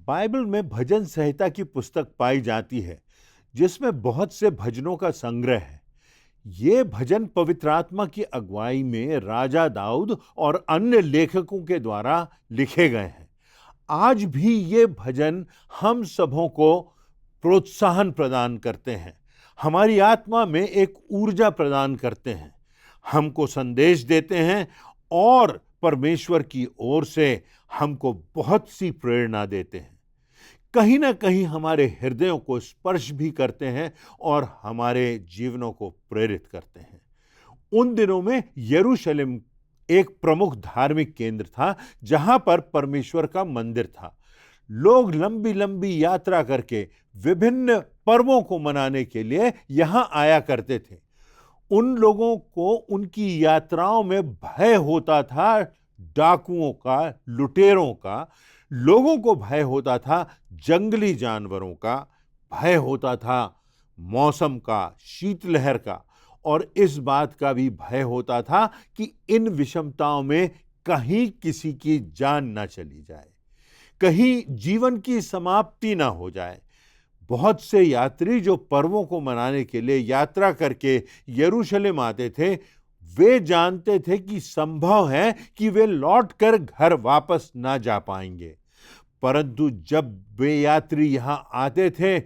Bible में भजन संहिता की पुस्तक पाई जाती है जिसमें बहुत से भजनों का संग्रह है। ये भजन पवित्र आत्मा की अगुवाई में राजा दाऊद और अन्य लेखकों के द्वारा लिखे गए हैं। आज भी ये भजन हम सबों को प्रोत्साहन प्रदान करते हैं, हमारी आत्मा में एक ऊर्जा प्रदान करते हैं, हमको संदेश देते हैं और परमेश्वर की ओर से हमको बहुत सी प्रेरणा देते हैं। कहीं ना कहीं हमारे हृदयों को स्पर्श भी करते हैं और हमारे जीवनों को प्रेरित करते हैं। उन दिनों में यरूशलेम एक प्रमुख धार्मिक केंद्र था जहां पर परमेश्वर का मंदिर था। लोग लंबी लंबी यात्रा करके विभिन्न पर्वों को मनाने के लिए यहां आया करते थे। उन लोगों को उनकी यात्राओं में भय होता था, डाकुओं का, लुटेरों का। लोगों को भय होता था जंगली जानवरों का, भय होता था मौसम का, शीतलहर का, और इस बात का भी भय होता था कि इन विषमताओं में कहीं किसी की जान ना चली जाए, कहीं जीवन की समाप्ति ना हो जाए। बहुत से यात्री जो पर्वों को मनाने के लिए यात्रा करके यरूशलेम आते थे, वे जानते थे कि संभव है कि वे लौटकर घर वापस ना जा पाएंगे। परंतु जब वे यात्री यहां आते थे,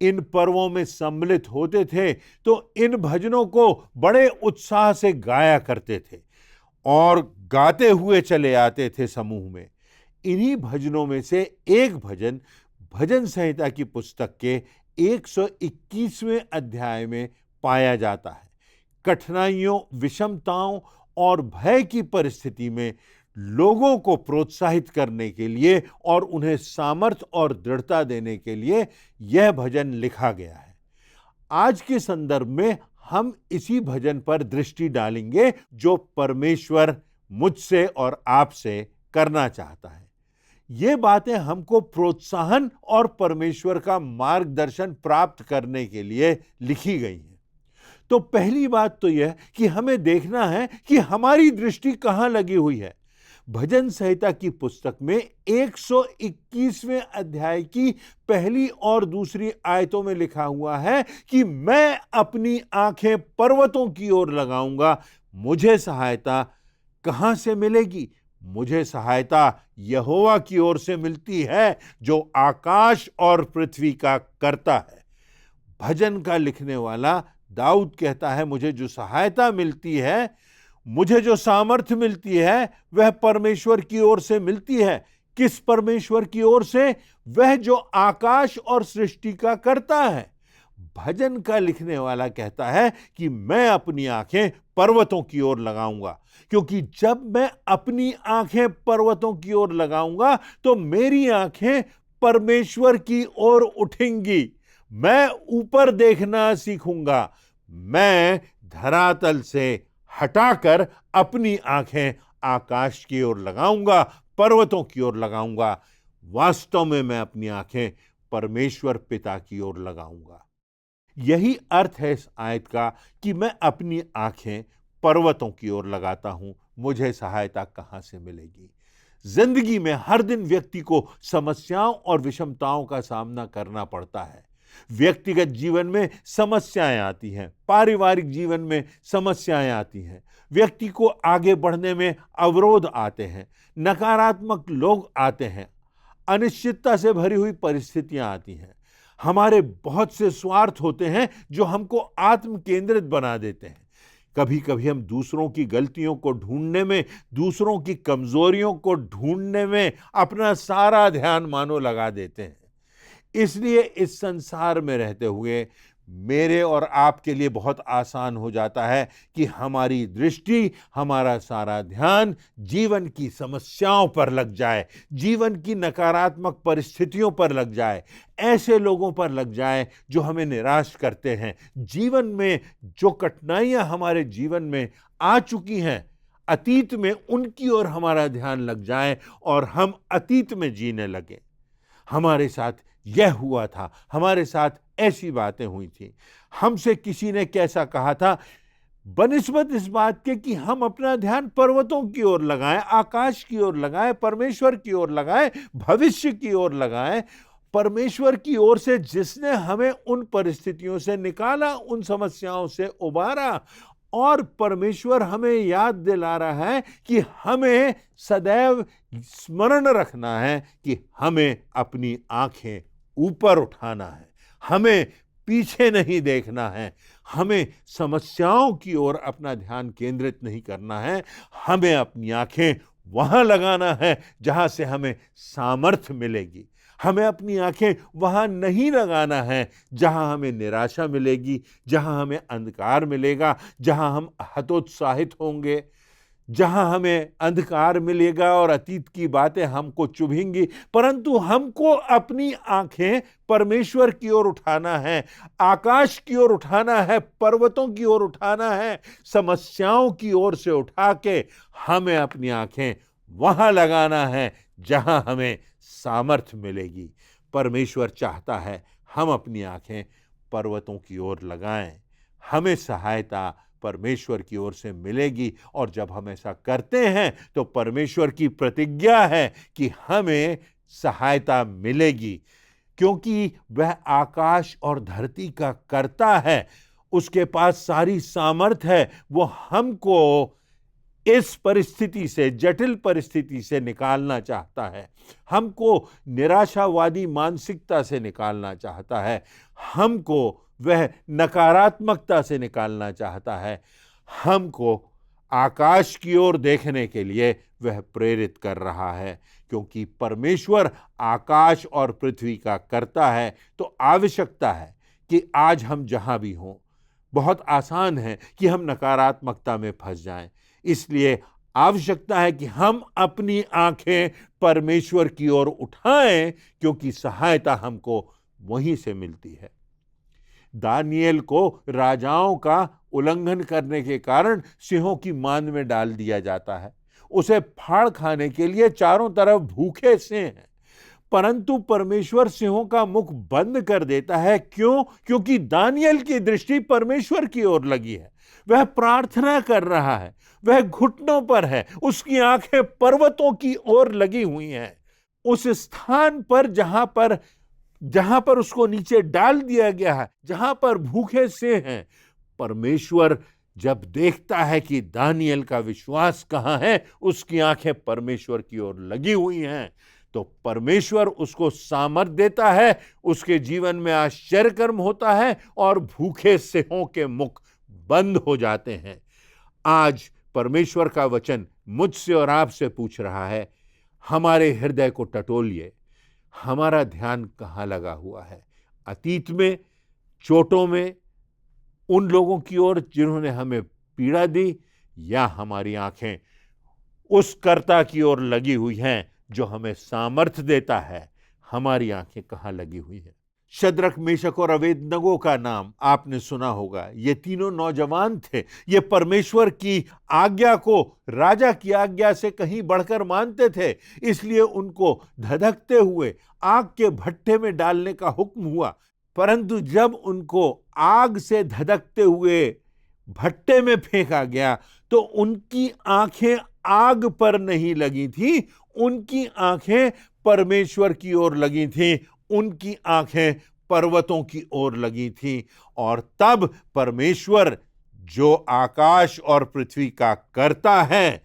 इन पर्वों में सम्मिलित होते थे, तो इन भजनों को बड़े उत्साह से गाया करते थे और गाते हुए चले आते थे समूह में। इन्हीं भजनों में से एक भजन भजन संहिता की पुस्तक के 121वें अध्याय में पाया जाता है। कठिनाइयों, विषमताओं और भय की परिस्थिति में लोगों को प्रोत्साहित करने के लिए और उन्हें सामर्थ्य और दृढ़ता देने के लिए यह भजन लिखा गया है। आज के संदर्भ में हम इसी भजन पर दृष्टि डालेंगे जो परमेश्वर मुझसे और आपसे करना चाहता है। ये बातें हमको प्रोत्साहन और परमेश्वर का मार्गदर्शन प्राप्त करने के लिए लिखी गई हैं। तो पहली बात तो यह कि हमें देखना है कि हमारी दृष्टि कहां लगी हुई है। भजन संहिता की पुस्तक में 121वें अध्याय की पहली और दूसरी आयतों में लिखा हुआ है कि मैं अपनी आंखें पर्वतों की ओर लगाऊंगा, मुझे सहायता कहां से मिलेगी? मुझे सहायता यहोवा की ओर से मिलती है जो आकाश और पृथ्वी का कर्ता है। भजन का लिखने वाला दाऊद कहता है, मुझे जो सहायता मिलती है, मुझे जो सामर्थ्य मिलती है, वह परमेश्वर की ओर से मिलती है। किस परमेश्वर की ओर से? वह जो आकाश और सृष्टि का कर्ता है। भजन का लिखने वाला कहता है कि मैं अपनी आंखें पर्वतों की ओर लगाऊंगा, क्योंकि जब मैं अपनी आंखें पर्वतों की ओर लगाऊंगा तो मेरी आंखें परमेश्वर की ओर उठेंगी। मैं ऊपर देखना सीखूंगा। मैं धरातल से हटाकर अपनी आंखें आकाश की ओर लगाऊंगा, पर्वतों की ओर लगाऊंगा। वास्तव में मैं अपनी आंखें परमेश्वर पिता की ओर लगाऊंगा। यही अर्थ है इस आयत का कि मैं अपनी आंखें पर्वतों की ओर लगाता हूं, मुझे सहायता कहां से मिलेगी? जिंदगी में हर दिन व्यक्ति को समस्याओं और विषमताओं का सामना करना पड़ता है। व्यक्तिगत जीवन में समस्याएं आती हैं, पारिवारिक जीवन में समस्याएं आती हैं, व्यक्ति को आगे बढ़ने में अवरोध आते हैं, नकारात्मक लोग आते हैं, अनिश्चितता से भरी हुई परिस्थितियां आती हैं। हमारे बहुत से स्वार्थ होते हैं जो हमको आत्म केंद्रित बना देते हैं। कभी कभी हम दूसरों की गलतियों को ढूंढने में, दूसरों की कमजोरियों को ढूंढने में अपना सारा ध्यान मानो लगा देते हैं। इसलिए इस संसार में रहते हुए मेरे और आपके लिए बहुत आसान हो जाता है कि हमारी दृष्टि, हमारा सारा ध्यान जीवन की समस्याओं पर लग जाए, जीवन की नकारात्मक परिस्थितियों पर लग जाए, ऐसे लोगों पर लग जाए जो हमें निराश करते हैं। जीवन में जो कठिनाइयां हमारे जीवन में आ चुकी हैं, अतीत में, उनकी ओर हमारा ध्यान लग जाए और हम अतीत में जीने लगे। हमारे साथ यह हुआ था, हमारे साथ ऐसी बातें हुई थी, हमसे किसी ने कैसा कहा था, बनिस्बत इस बात के कि हम अपना ध्यान पर्वतों की ओर लगाएं, आकाश की ओर लगाएं, परमेश्वर की ओर लगाएं, भविष्य की ओर लगाएं, परमेश्वर की ओर से जिसने हमें उन परिस्थितियों से निकाला, उन समस्याओं से उबारा, और परमेश्वर हमें याद दिला रहा है कि हमें सदैव स्मरण रखना है कि हमें अपनी आंखें ऊपर उठाना है, हमें पीछे नहीं देखना है, हमें समस्याओं की ओर अपना ध्यान केंद्रित नहीं करना है, हमें अपनी आंखें वहां लगाना है जहां से हमें सामर्थ्य मिलेगी। हमें अपनी आंखें वहां नहीं लगाना है जहां हमें निराशा मिलेगी, जहां हमें अंधकार मिलेगा, जहां हम हतोत्साहित होंगे, जहां हमें अंधकार मिलेगा और अतीत की बातें हमको चुभेंगी। परंतु हमको अपनी आंखें परमेश्वर की ओर उठाना है, आकाश की ओर उठाना है, पर्वतों की ओर उठाना है, समस्याओं की ओर से उठा के हमें अपनी आंखें वहां लगाना है जहां हमें सामर्थ्य मिलेगी। परमेश्वर चाहता है हम अपनी आंखें पर्वतों की ओर लगाएं, हमें सहायता परमेश्वर की ओर से मिलेगी, और जब हम ऐसा करते हैं तो परमेश्वर की प्रतिज्ञा है कि हमें सहायता मिलेगी, क्योंकि वह आकाश और धरती का कर्ता है, उसके पास सारी सामर्थ है। वो हमको इस परिस्थिति से, जटिल परिस्थिति से निकालना चाहता है, हमको निराशावादी मानसिकता से निकालना चाहता है, हमको वह नकारात्मकता से निकालना चाहता है, हमको आकाश की ओर देखने के लिए वह प्रेरित कर रहा है। क्योंकि परमेश्वर आकाश और पृथ्वी का कर्ता है, तो आवश्यकता है कि आज हम जहां भी हों, बहुत आसान है कि हम नकारात्मकता में फंस जाएं। इसलिए आवश्यकता है कि हम अपनी आंखें परमेश्वर की ओर उठाएं, क्योंकि सहायता हमको वहीं से मिलती है। दानियेल को राजाओं का उल्लंघन करने के कारण सिंहों की मांद में डाल दिया जाता है। उसे फाड़ खाने के लिए चारों तरफ भूखे सिंह हैं, परंतु परमेश्वर सिंहों का मुख बंद कर देता है। क्यों? क्योंकि दानियेल की दृष्टि परमेश्वर की ओर लगी है, वह प्रार्थना कर रहा है, वह घुटनों पर है, उसकी आंखें पर्वतों की ओर लगी हुई हैं। उस स्थान पर जहां पर उसको नीचे डाल दिया गया है, जहां पर भूखे से हैं, परमेश्वर जब देखता है कि दानियेल का विश्वास कहां है, उसकी आंखें परमेश्वर की ओर लगी हुई हैं, तो परमेश्वर उसको सामर्थ देता है, उसके जीवन में आश्चर्यकर्म होता है और भूखे सिंहों के मुख बंद हो जाते हैं। आज परमेश्वर का वचन मुझसे और आपसे पूछ रहा है, हमारे हृदय को टटोलिए, हमारा ध्यान कहां लगा हुआ है? अतीत में, चोटों में, उन लोगों की ओर जिन्होंने हमें पीड़ा दी, या हमारी आंखें उस कर्ता की ओर लगी हुई हैं जो हमें सामर्थ्य देता है? हमारी आंखें कहां लगी हुई हैं? शद्रक, मेशक और अबेदनगो का नाम आपने सुना होगा। ये तीनों नौजवान थे। ये परमेश्वर की आज्ञा को राजा की आज्ञा से कहीं बढ़कर मानते थे, इसलिए उनको धधकते हुए आग के भट्ठे में डालने का हुक्म हुआ। परंतु जब उनको आग से धधकते हुए भट्टे में फेंका गया तो उनकी आंखें आग पर नहीं लगी थी, उनकी आंखें परमेश्वर की ओर लगी थी, उनकी आंखें पर्वतों की ओर लगी थी। और तब परमेश्वर, जो आकाश और पृथ्वी का कर्ता है,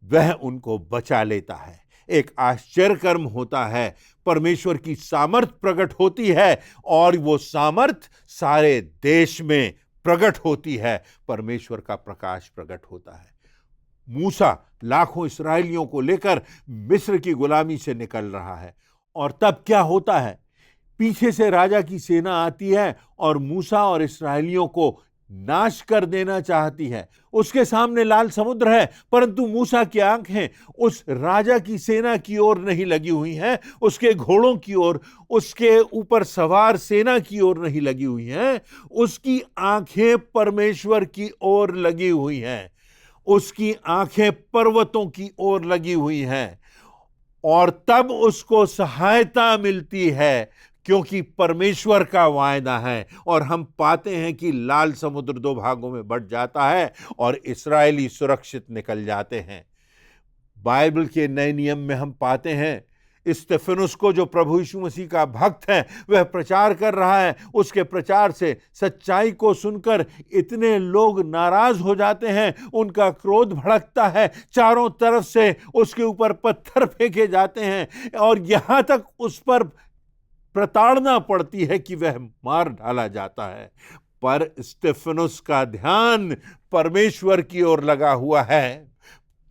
वह उनको बचा लेता है। एक आश्चर्यकर्म होता है, परमेश्वर की सामर्थ प्रकट होती है और वो सामर्थ सारे देश में प्रकट होती है, परमेश्वर का प्रकाश प्रकट होता है। मूसा लाखों इस्राएलियों को लेकर मिस्र की गुलामी से निकल रहा है, और तब क्या होता है? पीछे से राजा की सेना आती है और मूसा और इस्राएलियों को नाश कर देना चाहती है। उसके सामने लाल समुद्र है, परंतु मूसा की आंखें उस राजा की सेना की ओर नहीं लगी हुई हैं, उसके घोड़ों की ओर, उसके ऊपर सवार सेना की ओर नहीं लगी हुई हैं। उसकी आंखें परमेश्वर की ओर लगी हुई हैं, उसकी आंखें पर्वतों की ओर लगी हुई हैं। और तब उसको सहायता मिलती है, क्योंकि परमेश्वर का वायदा है। और हम पाते हैं कि लाल समुद्र दो भागों में बंट जाता है और इस्राएली सुरक्षित निकल जाते हैं। बाइबल के नए नियम में हम पाते हैं स्तेफनुस को, जो प्रभु यीशु मसीह का भक्त है, वह प्रचार कर रहा है। उसके प्रचार से सच्चाई को सुनकर इतने लोग नाराज हो जाते हैं, उनका क्रोध भड़कता है, चारों तरफ से उसके ऊपर पत्थर फेंके जाते हैं और यहां तक उस पर प्रताड़ना पड़ती है कि वह मार डाला जाता है। पर स्तेफनुस का ध्यान परमेश्वर की ओर लगा हुआ है।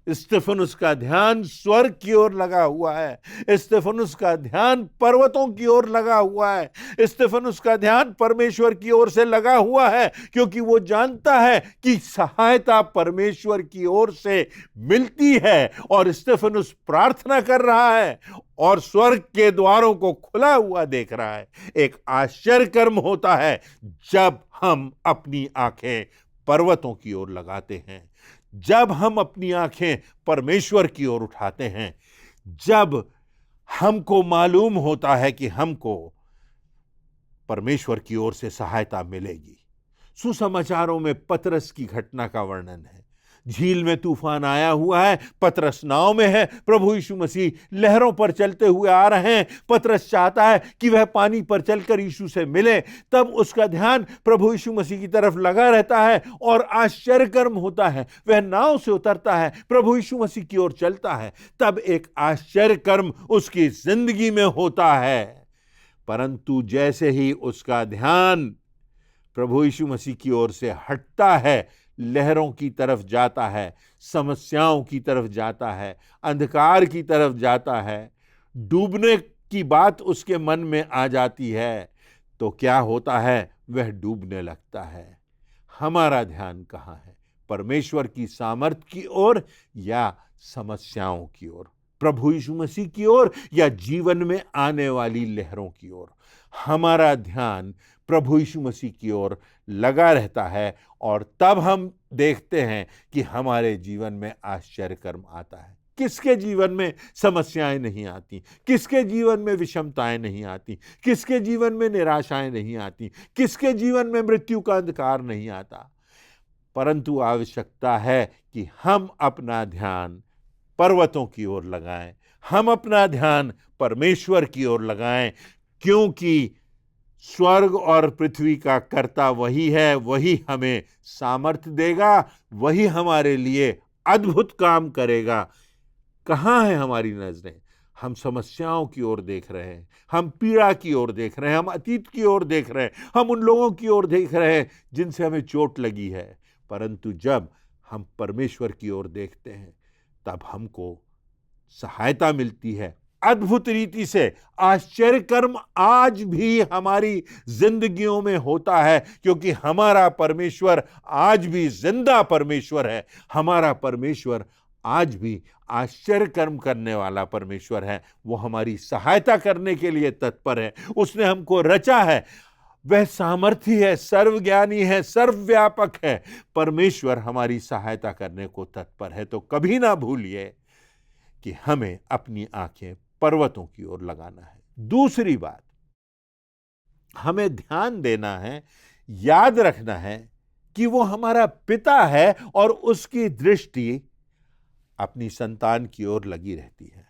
स्तेफनुस का ध्यान स्वर्ग की ओर लगा हुआ है। स्तेफनुस का ध्यान पर्वतों की ओर लगा हुआ है। स्तेफनुस का ध्यान परमेश्वर की ओर से लगा हुआ है, क्योंकि वो जानता है कि सहायता परमेश्वर की ओर से मिलती है। और स्तेफनुस प्रार्थना कर रहा है और स्वर्ग के द्वारों को खुला हुआ देख रहा है। एक आश्चर्य कर्म होता है जब हम अपनी आंखें पर्वतों की ओर लगाते हैं, जब हम अपनी आंखें परमेश्वर की ओर उठाते हैं, जब हमको मालूम होता है कि हमको परमेश्वर की ओर से सहायता मिलेगी। सुसमाचारों में पतरस की घटना का वर्णन है। झील में तूफान आया हुआ है, पतरस नाव में है, प्रभु यीशु मसीह लहरों पर चलते हुए आ रहे हैं। पतरस चाहता है कि वह पानी पर चलकर यीशु से मिले, तब उसका ध्यान प्रभु यीशु मसीह की तरफ लगा रहता है और आश्चर्य कर्म होता है। वह नाव से उतरता है, प्रभु यीशु मसीह की ओर चलता है, तब एक आश्चर्य कर्म उसकी जिंदगी में होता है। परंतु जैसे ही उसका ध्यान प्रभु यीशु मसीह की ओर से हटता है, लहरों की तरफ जाता है, समस्याओं की तरफ जाता है, अंधकार की तरफ जाता है, डूबने की बात उसके मन में आ जाती है, तो क्या होता है? वह डूबने लगता है। हमारा ध्यान कहाँ है? परमेश्वर की सामर्थ की ओर या समस्याओं की ओर? प्रभु यीशु मसीह की ओर या जीवन में आने वाली लहरों की ओर? हमारा ध्यान प्रभु यीशु मसीह की ओर लगा रहता है और तब हम देखते हैं कि हमारे जीवन में आश्चर्य कर्म आता है। किसके जीवन में समस्याएं नहीं आती? किसके जीवन में विषमताएं नहीं आती? किसके जीवन में निराशाएं नहीं आती? किसके जीवन में मृत्यु का अंधकार नहीं आता? परंतु आवश्यकता है कि हम अपना ध्यान पर्वतों की ओर लगाएं, हम अपना ध्यान परमेश्वर की ओर लगाएं, क्योंकि स्वर्ग और पृथ्वी का कर्ता वही है। वही हमें सामर्थ्य देगा, वही हमारे लिए अद्भुत काम करेगा। कहाँ है हमारी नजरें? हम समस्याओं की ओर देख रहे हैं, हम पीड़ा की ओर देख रहे हैं, हम अतीत की ओर देख रहे हैं, हम उन लोगों की ओर देख रहे हैं जिनसे हमें चोट लगी है। परंतु जब हम परमेश्वर की ओर देखते हैं, तब हमको सहायता मिलती है अद्भुत रीति से। आश्चर्य कर्म आज भी हमारी जिंदगियों में होता है, क्योंकि हमारा परमेश्वर आज भी जिंदा परमेश्वर है। हमारा परमेश्वर आज भी आश्चर्य कर्म करने वाला परमेश्वर है। वो हमारी सहायता करने के लिए तत्पर है। उसने हमको रचा है, वह सामर्थी है, सर्वज्ञानी है, सर्वव्यापक है। परमेश्वर हमारी सहायता करने को तत्पर है। तो कभी ना भूलिए कि हमें अपनी आंखें पर्वतों की ओर लगाना है। दूसरी बात, हमें ध्यान देना है, याद रखना है कि वो हमारा पिता है और उसकी दृष्टि अपनी संतान की ओर लगी रहती है।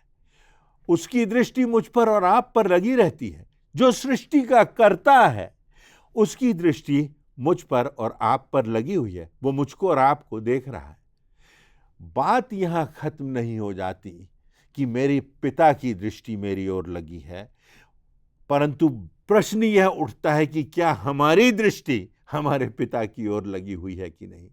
उसकी दृष्टि मुझ पर और आप पर लगी रहती है। जो सृष्टि का कर्ता है, उसकी दृष्टि मुझ पर और आप पर लगी हुई है। वो मुझको और आपको देख रहा है। बात यहां खत्म नहीं हो जाती कि मेरे पिता की दृष्टि मेरी ओर लगी है, परंतु प्रश्न यह उठता है कि क्या हमारी दृष्टि हमारे पिता की ओर लगी हुई है कि नहीं।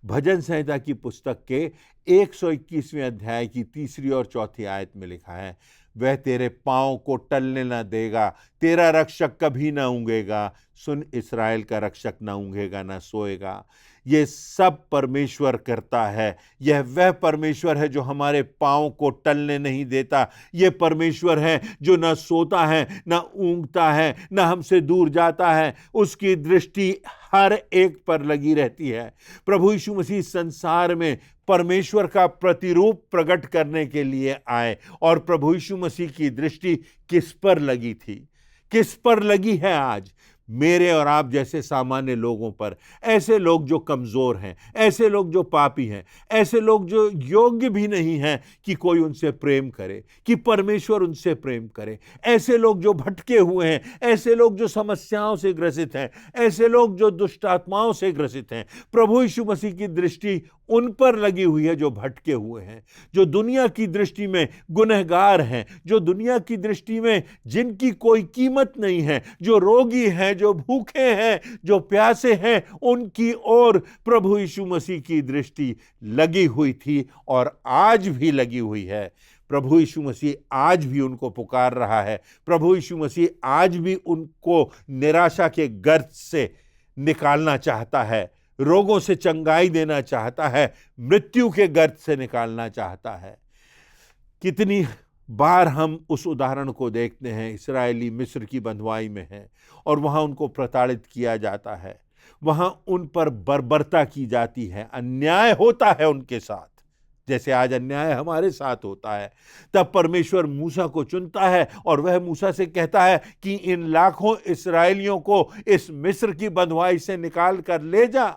भजन संहिता की पुस्तक के 121वें अध्याय की 3 और 4 आयत में लिखा है, वह तेरे पांव को टलने न देगा, तेरा रक्षक कभी न ऊँगेगा। सुन, इस्राएल का रक्षक न ऊँगेगा न सोएगा। ये सब परमेश्वर करता है। यह वह परमेश्वर है जो हमारे पांव को टलने नहीं देता। यह परमेश्वर है जो न सोता है, न ऊँगता है, न हमसे दूर जाता है। उसकी दृष्टि हर एक पर लगी रहती है। प्रभु यीशु मसीह संसार में परमेश्वर का प्रतिरूप प्रकट करने के लिए आए और प्रभु यीशु मसीह की दृष्टि किस पर लगी थी? किस पर लगी है आज? मेरे और आप जैसे सामान्य लोगों पर। ऐसे लोग जो कमजोर हैं, ऐसे लोग जो पापी हैं, ऐसे लोग जो योग्य भी नहीं हैं कि कोई उनसे प्रेम करे, कि परमेश्वर उनसे प्रेम करे। ऐसे लोग जो भटके हुए हैं, ऐसे लोग जो समस्याओं से ग्रसित हैं, ऐसे लोग जो दुष्ट आत्माओं से ग्रसित हैं। प्रभु यीशु मसीह की दृष्टि उन पर लगी हुई है जो भटके हुए हैं, जो दुनिया की दृष्टि में गुनहगार हैं, जो दुनिया की दृष्टि में जिनकी कोई कीमत नहीं है, जो रोगी हैं, जो भूखे हैं, जो प्यासे हैं। उनकी ओर प्रभु यीशु मसीह की दृष्टि लगी हुई थी और आज भी लगी हुई है। प्रभु यीशु मसीह आज भी उनको पुकार रहा है। प्रभु यीशु मसीह आज भी उनको निराशा के गर्त से निकालना चाहता है, रोगों से चंगाई देना चाहता है, मृत्यु के गर्त से निकालना चाहता है। कितनी बार हम उस उदाहरण को देखते हैं, इस्राएली मिस्र की बंधुआई में हैं और वहां उनको प्रताड़ित किया जाता है, वहां उन पर बर्बरता की जाती है, अन्याय होता है उनके साथ, जैसे आज अन्याय हमारे साथ होता है। तब परमेश्वर मूसा को चुनता है और वह मूसा से कहता है कि इन लाखों इस्राएलियों को इस मिस्र की बंधुआई से निकाल कर ले जा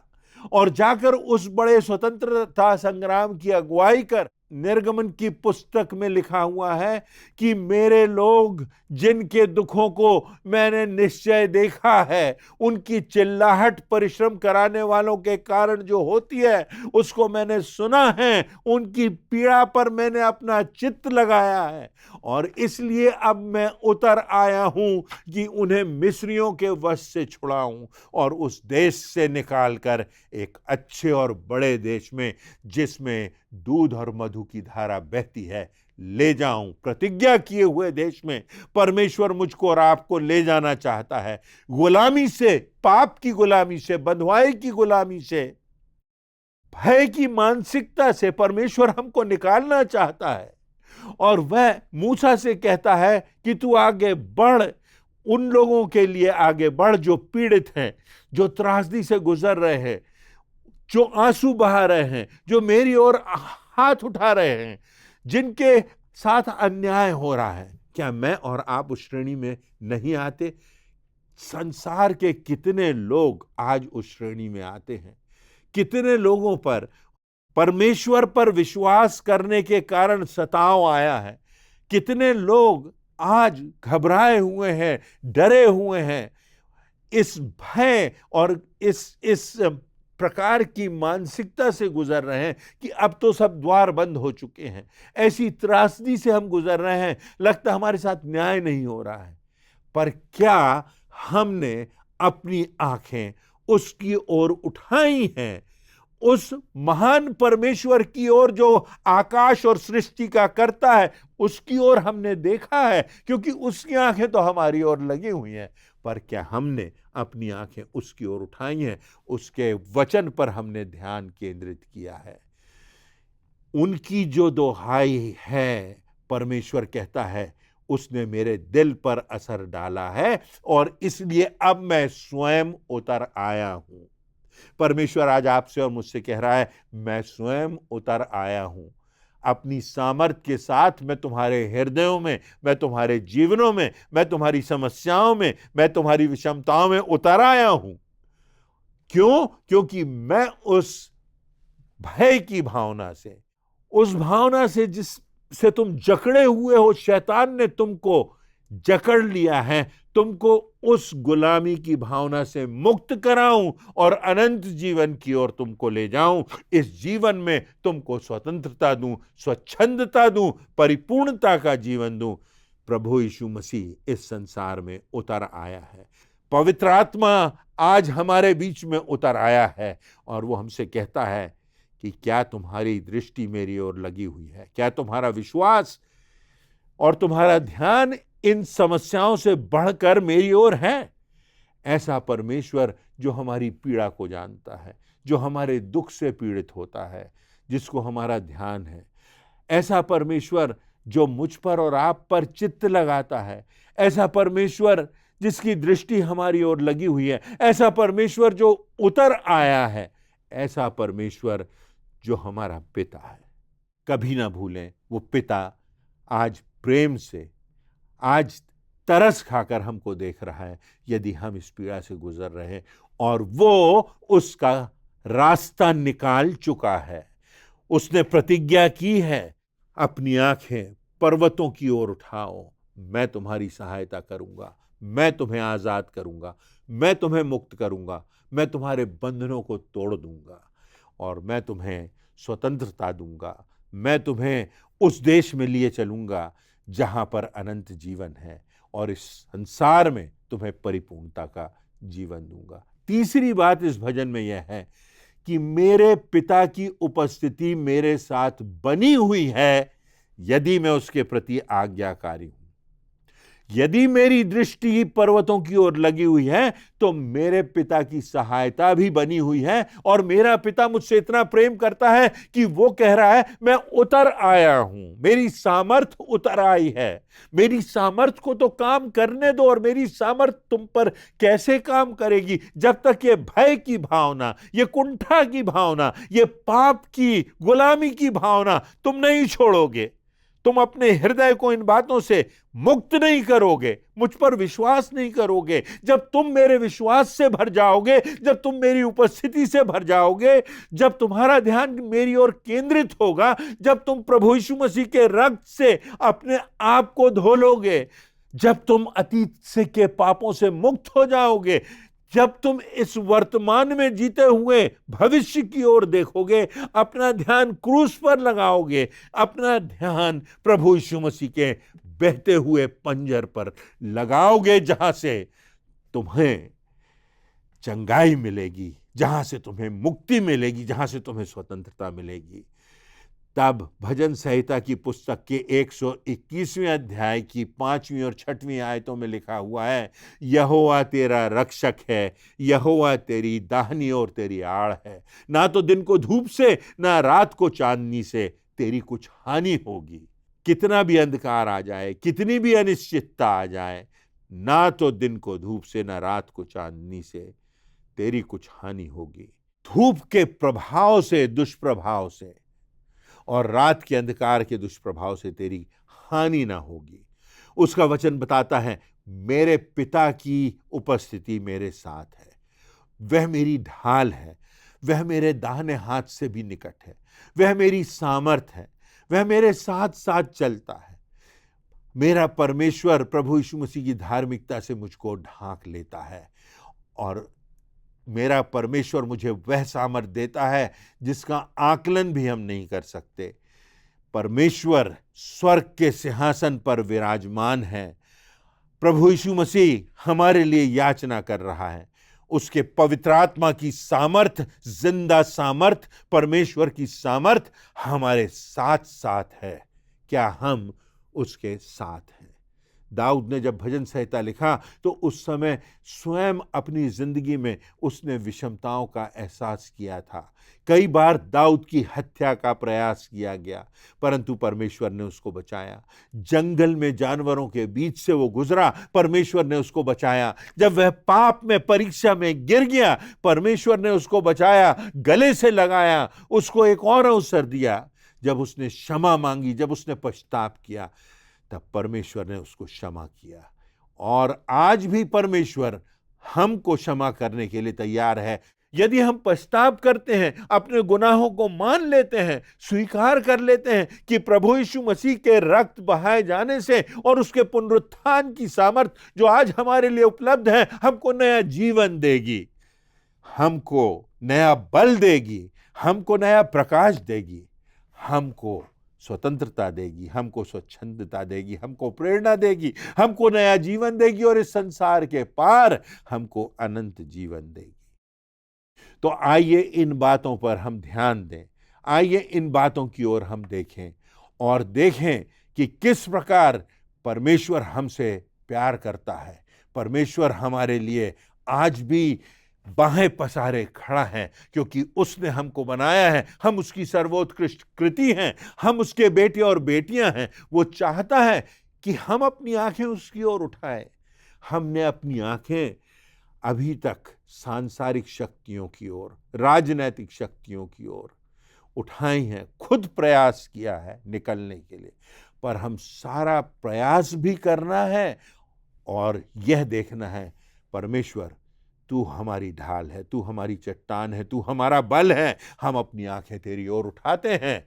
और जाकर उस बड़े स्वतंत्रता संग्राम की अगुवाई कर। निर्गमन की पुस्तक में लिखा हुआ है कि मेरे लोग जिनके दुखों को मैंने निश्चय देखा है, उनकी चिल्लाहट परिश्रम कराने वालों के कारण जो होती है उसको मैंने सुना है, उनकी पीड़ा पर मैंने अपना चित्त लगाया है और इसलिए अब मैं उतर आया हूं कि उन्हें मिस्रियों के वश से छुड़ाऊं और उस देश से निकालकर एक अच्छे और बड़े देश में, जिसमें दूध और मधु की धारा बहती है, ले जाऊं। प्रतिज्ञा किए हुए देश में परमेश्वर मुझको और आपको ले जाना चाहता है। गुलामी से, पाप की गुलामी से, बंधुआई की गुलामी से, भय की मानसिकता से परमेश्वर हमको निकालना चाहता है और वह मूसा से कहता है कि तू आगे बढ़, उन लोगों के लिए आगे बढ़ जो पीड़ित हैं, जो त्रासदी से गुजर रहे हैं, जो आंसू बहा रहे हैं, जो मेरी ओर हाथ उठा रहे हैं, जिनके साथ अन्याय हो रहा है। क्या मैं और आप उस श्रेणी में नहीं आते? संसार के कितने लोग आज उस श्रेणी में आते हैं। कितने लोगों पर परमेश्वर पर विश्वास करने के कारण सताव आया है। कितने लोग आज घबराए हुए हैं, डरे हुए हैं, इस भय और इस प्रकार की मानसिकता से गुजर रहे हैं कि अब तो सब द्वार बंद हो चुके हैं। ऐसी त्रासदी से हम गुजर रहे हैं, लगता हमारे साथ न्याय नहीं हो रहा है। पर क्या हमने अपनी आंखें उसकी ओर उठाई हैं, उस महान परमेश्वर की ओर जो आकाश और सृष्टि का करता है, उसकी ओर हमने देखा है? क्योंकि उसकी आंखें तो हमारी ओर लगी हुई हैं, पर क्या हमने अपनी आंखें उसकी ओर उठाई हैं? उसके वचन पर हमने ध्यान केंद्रित किया है? उनकी जो दुहाई है, परमेश्वर कहता है, उसने मेरे दिल पर असर डाला है और इसलिए अब मैं स्वयं उतर आया हूं। परमेश्वर आज आपसे और मुझसे कह रहा है, मैं स्वयं उतर आया हूं। अपनी सामर्थ के साथ मैं तुम्हारे हृदयों में, मैं तुम्हारे जीवनों में, मैं तुम्हारी समस्याओं में, मैं तुम्हारी विषमताओं में उतर आया हूं। क्यों? क्योंकि मैं उस भय की भावना से, उस भावना से जिससे तुम जकड़े हुए हो, शैतान ने तुमको जकड़ लिया है, तुमको उस गुलामी की भावना से मुक्त कराऊं और अनंत जीवन की ओर तुमको ले जाऊं। इस जीवन में तुमको स्वतंत्रता दूं, स्वच्छंदता दूं, परिपूर्णता का जीवन दूं। प्रभु यीशु मसीह इस संसार में उतर आया है। पवित्र आत्मा आज हमारे बीच में उतर आया है और वो हमसे कहता है कि क्या तुम्हारी दृष्टि मेरी ओर लगी हुई है? क्या तुम्हारा विश्वास और तुम्हारा ध्यान इन समस्याओं से बढ़कर मेरी ओर है? ऐसा परमेश्वर जो हमारी पीड़ा को जानता है, जो हमारे दुख से पीड़ित होता है, जिसको हमारा ध्यान है, ऐसा परमेश्वर जो मुझ पर और आप पर चित्त लगाता है, ऐसा परमेश्वर जिसकी दृष्टि हमारी ओर लगी हुई है, ऐसा परमेश्वर जो उतर आया है, ऐसा परमेश्वर जो हमारा पिता है। कभी ना भूलें, वो पिता आज प्रेम से, आज तरस खाकर हमको देख रहा है यदि हम इस पीड़ा से गुजर रहे हैं, और वो उसका रास्ता निकाल चुका है। उसने प्रतिज्ञा की है, अपनी आंखें पर्वतों की ओर उठाओ, मैं तुम्हारी सहायता करूंगा, मैं तुम्हें आजाद करूंगा, मैं तुम्हें मुक्त करूंगा, मैं तुम्हारे बंधनों को तोड़ दूंगा और मैं तुम्हें स्वतंत्रता दूंगा। मैं तुम्हें उस देश में लिए चलूंगा जहां पर अनंत जीवन है और इस संसार में तुम्हें परिपूर्णता का जीवन दूंगा। तीसरी बात इस भजन में यह है कि मेरे पिता की उपस्थिति मेरे साथ बनी हुई है यदि मैं उसके प्रति आज्ञाकारी हूं। यदि मेरी दृष्टि पर्वतों की ओर लगी हुई है तो मेरे पिता की सहायता भी बनी हुई है, और मेरा पिता मुझसे इतना प्रेम करता है कि वो कह रहा है मैं उतर आया हूं, मेरी सामर्थ उतर आई है। मेरी सामर्थ को तो काम करने दो, और मेरी सामर्थ तुम पर कैसे काम करेगी जब तक ये भय की भावना, ये कुंठा की भावना, ये पाप की गुलामी की भावना तुम नहीं छोड़ोगे। तुम अपने हृदय को इन बातों से मुक्त नहीं करोगे, मुझ पर विश्वास नहीं करोगे। जब तुम मेरे विश्वास से भर जाओगे, जब तुम मेरी उपस्थिति से भर जाओगे, जब तुम्हारा ध्यान मेरी ओर केंद्रित होगा, जब तुम प्रभु यीशु मसीह के रक्त से अपने आप को धो लोगे, जब तुम अतीत से के पापों से मुक्त हो जाओगे, जब तुम इस वर्तमान में जीते हुए भविष्य की ओर देखोगे, अपना ध्यान क्रूस पर लगाओगे, अपना ध्यान प्रभु यीशु मसीह के बहते हुए पंजर पर लगाओगे, जहां से तुम्हें चंगाई मिलेगी, जहां से तुम्हें मुक्ति मिलेगी, जहां से तुम्हें स्वतंत्रता मिलेगी, तब भजन संहिता की पुस्तक के 121वें अध्याय की 5वीं और 6वीं आयतों में लिखा हुआ है, यहोवा तेरा रक्षक है, यहोवा तेरी दाहिनी और तेरी आड़ है। ना तो दिन को धूप से, ना रात को चांदनी से तेरी कुछ हानि होगी। कितना भी अंधकार आ जाए, कितनी भी अनिश्चितता आ जाए, ना तो दिन को धूप से, ना रात को चांदनी से तेरी कुछ हानि होगी। धूप के प्रभाव से, दुष्प्रभाव से, और रात के अंधकार के दुष्प्रभाव से तेरी हानि ना होगी। उसका वचन बताता है, मेरे पिता की उपस्थिति मेरे साथ है, वह मेरी ढाल है, वह मेरे दाहिने हाथ से भी निकट है, वह मेरी सामर्थ है, वह मेरे साथ साथ चलता है। मेरा परमेश्वर प्रभु यीशु मसीह की धार्मिकता से मुझको ढांक लेता है, और मेरा परमेश्वर मुझे वह सामर्थ देता है जिसका आकलन भी हम नहीं कर सकते। परमेश्वर स्वर्ग के सिंहासन पर विराजमान है। प्रभु यीशु मसीह हमारे लिए याचना कर रहा है। उसके पवित्र आत्मा की सामर्थ, जिंदा सामर्थ, परमेश्वर की सामर्थ हमारे साथ साथ है। क्या हम उसके साथ हैं? दाऊद ने जब भजन संहिता लिखा तो उस समय स्वयं अपनी जिंदगी में उसने विषमताओं का एहसास किया था। कई बार दाऊद की हत्या का प्रयास किया गया, परंतु परमेश्वर ने उसको बचाया। जंगल में जानवरों के बीच से वो गुजरा, परमेश्वर ने उसको बचाया। जब वह पाप में, परीक्षा में गिर गया, परमेश्वर ने उसको बचाया, गले से लगाया, उसको एक और अवसर दिया। जब उसने क्षमा मांगी, जब उसने पश्चाताप किया, तब परमेश्वर ने उसको क्षमा किया। और आज भी परमेश्वर हमको क्षमा करने के लिए तैयार है। यदि हम पश्चाताप करते हैं, अपने गुनाहों को मान लेते हैं, स्वीकार कर लेते हैं कि प्रभु यीशु मसीह के रक्त बहाए जाने से और उसके पुनरुत्थान की सामर्थ जो आज हमारे लिए उपलब्ध है, हमको नया जीवन देगी, हमको नया बल देगी, हमको नया प्रकाश देगी, हमको स्वतंत्रता देगी, हमको स्वच्छंदता देगी, हमको प्रेरणा देगी, हमको नया जीवन देगी, और इस संसार के पार हमको अनंत जीवन देगी। तो आइए इन बातों पर हम ध्यान दें, आइए इन बातों की ओर हम देखें और देखें कि किस प्रकार परमेश्वर हमसे प्यार करता है। परमेश्वर हमारे लिए आज भी बाहें पसारे खड़ा है, क्योंकि उसने हमको बनाया है, हम उसकी सर्वोत्कृष्ट कृति हैं, हम उसके बेटे और बेटियां हैं। वो चाहता है कि हम अपनी आंखें उसकी ओर उठाएं। हमने अपनी आंखें अभी तक सांसारिक शक्तियों की ओर, राजनैतिक शक्तियों की ओर उठाई हैं, खुद प्रयास किया है निकलने के लिए, पर हम सारा प्रयास भी करना है और यह देखना है, परमेश्वर तू हमारी ढाल है, तू हमारी चट्टान है, तू हमारा बल है। हम अपनी आंखें तेरी ओर उठाते हैं,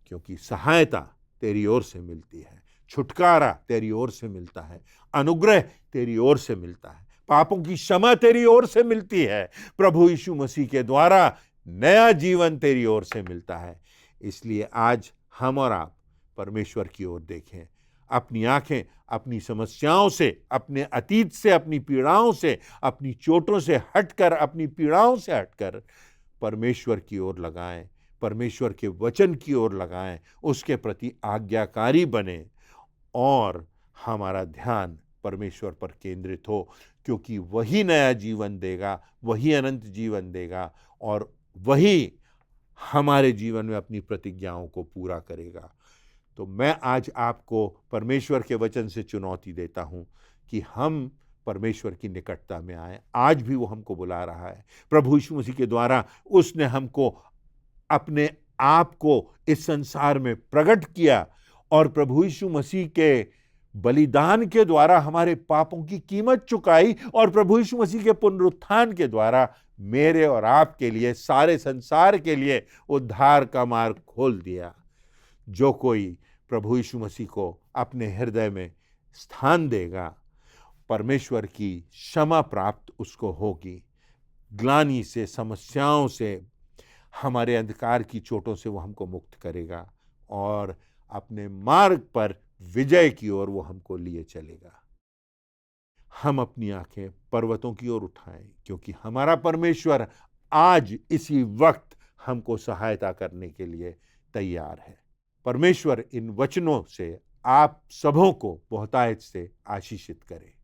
क्योंकि सहायता तेरी ओर से मिलती है, छुटकारा तेरी ओर से मिलता है, अनुग्रह तेरी ओर से मिलता है, पापों की क्षमा तेरी ओर से मिलती है, प्रभु यीशु मसीह के द्वारा नया जीवन तेरी ओर से मिलता है। इसलिए आज हम और आप परमेश्वर की ओर देखें, अपनी आंखें अपनी समस्याओं से, अपने अतीत से, अपनी पीड़ाओं से, अपनी चोटों से हटकर, अपनी पीड़ाओं से हटकर परमेश्वर की ओर लगाएं, परमेश्वर के वचन की ओर लगाएं, उसके प्रति आज्ञाकारी बने और हमारा ध्यान परमेश्वर पर केंद्रित हो, क्योंकि वही नया जीवन देगा, वही अनंत जीवन देगा और वही हमारे जीवन में अपनी प्रतिज्ञाओं को पूरा करेगा। तो मैं आज आपको परमेश्वर के वचन से चुनौती देता हूं कि हम परमेश्वर की निकटता में आए। आज भी वो हमको बुला रहा है। प्रभु यीशु मसीह के द्वारा उसने हमको अपने आप को इस संसार में प्रकट किया और प्रभु यीशु मसीह के बलिदान के द्वारा हमारे पापों की कीमत चुकाई और प्रभु यीशु मसीह के पुनरुत्थान के द्वारा मेरे और आपके लिए, सारे संसार के लिए उद्धार का मार्ग खोल दिया। जो कोई प्रभु यीशु मसीह को अपने हृदय में स्थान देगा, परमेश्वर की क्षमा प्राप्त उसको होगी। ग्लानि से, समस्याओं से, हमारे अंधकार की चोटों से वो हमको मुक्त करेगा और अपने मार्ग पर विजय की ओर वो हमको लिए चलेगा। हम अपनी आंखें पर्वतों की ओर उठाएं, क्योंकि हमारा परमेश्वर आज इसी वक्त हमको सहायता करने के लिए तैयार है। परमेश्वर इन वचनों से आप सबों को बहुतायत से आशीषित करे।